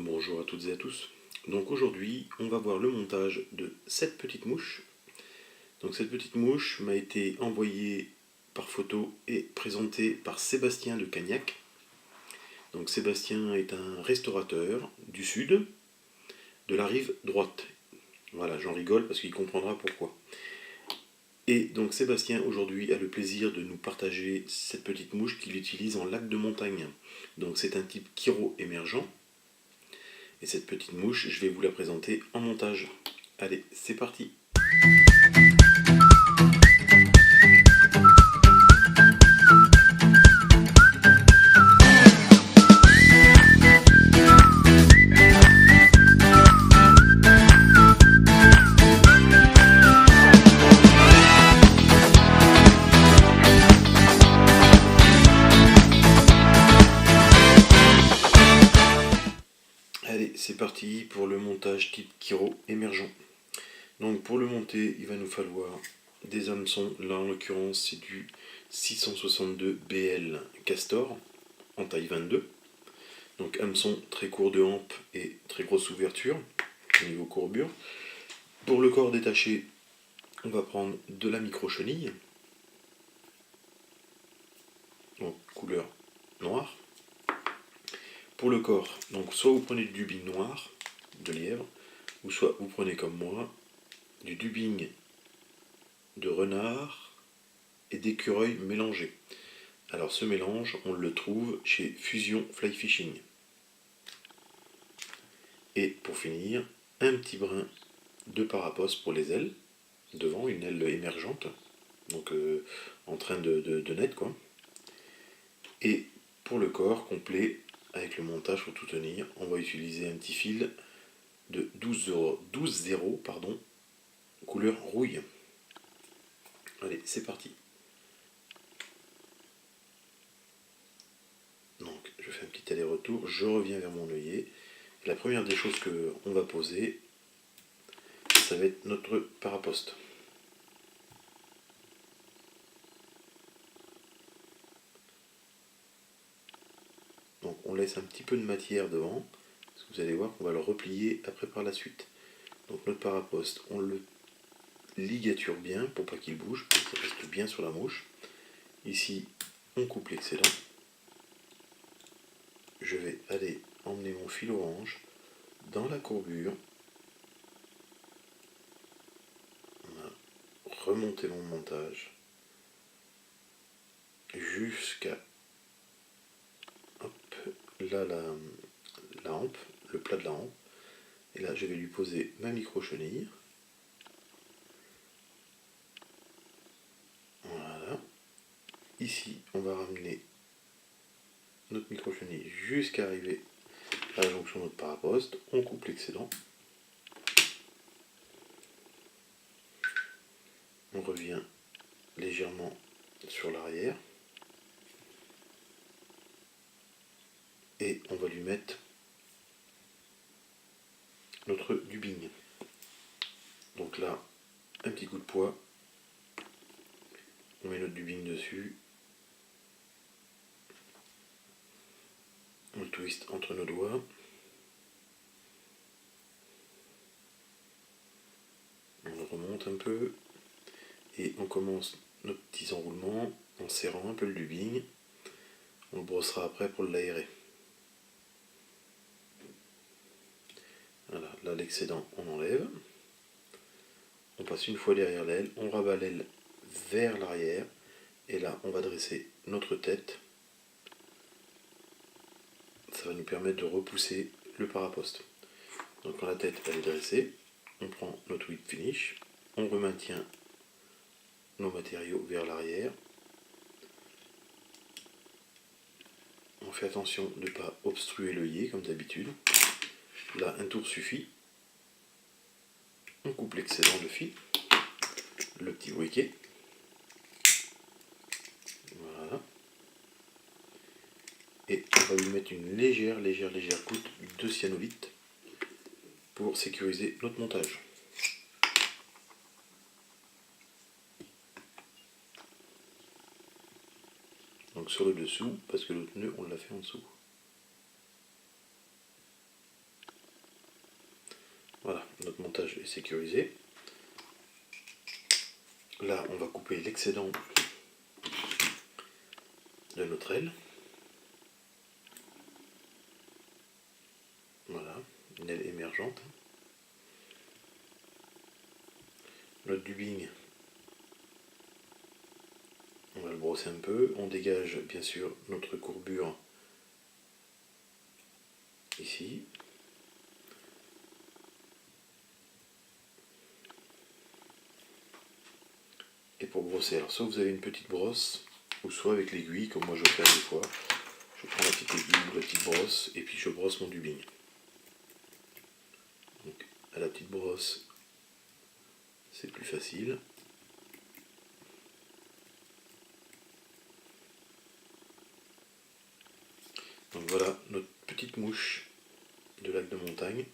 Bonjour à toutes et à tous. Donc aujourd'hui, on va voir le montage de cette petite mouche. Donc cette petite mouche m'a été envoyée par photo et présentée par Sébastien de Cagnac. Donc Sébastien est un restaurateur du sud, de la rive droite. Voilà, j'en rigole parce qu'il comprendra pourquoi. Et donc Sébastien aujourd'hui a le plaisir de nous partager cette petite mouche qu'il utilise en lac de montagne. Donc c'est un type Kiro émergent. Et cette petite mouche, je vais vous la présenter en montage. Allez, c'est parti. Allez, c'est parti pour le montage type Kiro émergent. Donc pour le monter, il va nous falloir des hameçons. Là en l'occurrence, c'est du 662 BL Castor en taille 22. Donc hameçon très court de hampe et très grosse ouverture au niveau courbure. Pour le corps détaché, on va prendre de la micro-chenille, donc couleur noire. Pour le corps, donc soit vous prenez du dubbing noir de lièvre, ou soit vous prenez comme moi du dubbing de renard et d'écureuil mélangé. Alors ce mélange, on le trouve chez Fusion Fly Fishing. Et pour finir, un petit brin de paraposte pour les ailes, devant une aile émergente, donc en train de naître quoi. Et pour le corps complet, avec le montage pour tout tenir, on va utiliser un petit fil de 12,0 pardon, couleur rouille. Allez, c'est parti. Donc je fais un petit aller-retour, je reviens vers mon œillet. La première des choses qu'on va poser, ça va être notre paraposte. Donc on laisse un petit peu de matière devant, parce que vous allez voir qu'on va le replier après par la suite. Donc notre paraposte, on le ligature bien pour pas qu'il bouge, pour qu'il reste bien sur la mouche. Ici, on coupe l'excédent. Je vais aller emmener mon fil orange dans la courbure. On a remonté mon montage jusqu'à là la hampe, le plat de la hampe. Et là, je vais lui poser ma micro-chenille. Voilà. Ici, on va ramener notre micro-chenille jusqu'à arriver à la jonction de notre paraposte. On coupe l'excédent. On revient légèrement sur l'arrière. Et on va lui mettre notre dubbing. Donc là, un petit coup de poids. On met notre dubbing dessus. On le twist entre nos doigts. On le remonte un peu. Et on commence nos petits enroulements en serrant un peu le dubbing. On le brossera après pour l'aérer. Voilà, là l'excédent on enlève. On passe une fois derrière l'aile, on rabat l'aile vers l'arrière. Et là on va dresser notre tête. Ça va nous permettre de repousser le paraposte. Donc quand la tête elle est dressée, on prend notre whip finish, on remaintient nos matériaux vers l'arrière. On fait attention de ne pas obstruer l'œillet comme d'habitude. Là un tour suffit. On coupe l'excédent de fil, le petit briquet. Voilà. Et on va lui mettre une légère goutte de cyanolite pour sécuriser notre montage. Donc sur le dessous, parce que l'autre nœud on l'a fait en dessous. notre montage est sécurisé. Là, on va couper l'excédent de notre aile. Voilà, une aile émergente. Notre dubbing, on va le brosser un peu. On dégage bien sûr notre courbure ici. Et pour brosser, alors soit vous avez une petite brosse, ou soit avec l'aiguille, comme moi je fais des fois. Je prends la petite aiguille ou la petite brosse, et puis je brosse mon dubbing. Donc à la petite brosse, c'est plus facile. Donc voilà notre petite mouche de lac de montagne.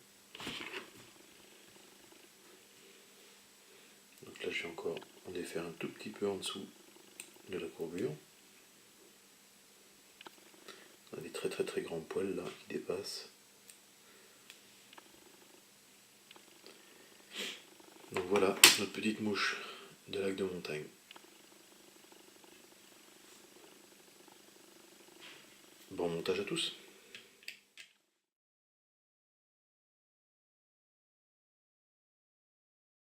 Donc là je vais encore en défaire un tout petit peu en dessous de la courbure. On a des très très très grands poils là qui dépassent. Donc voilà notre petite mouche de lac de montagne. Bon montage à tous!